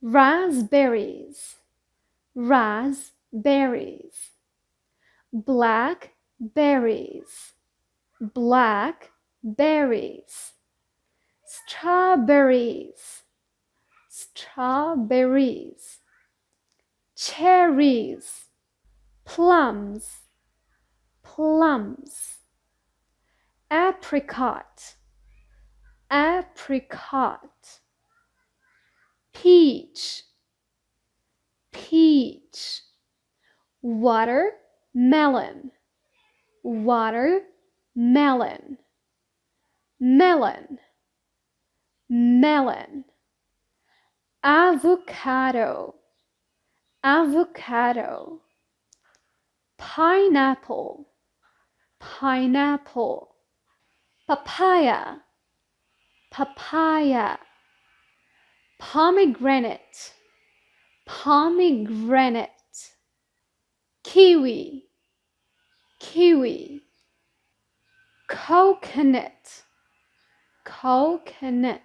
raspberries, raspberries. Blackberries, blackberries. Strawberries, strawberries. Cherries, plums, plums. Apricot, apricot. Peach, peach. Watermelon, watermelon. Melon, melon. Avocado, avocado. Pineapple, pineapple. Papaya, papaya. Pomegranate, pomegranate. Kiwi, kiwi. Coconut, coconut.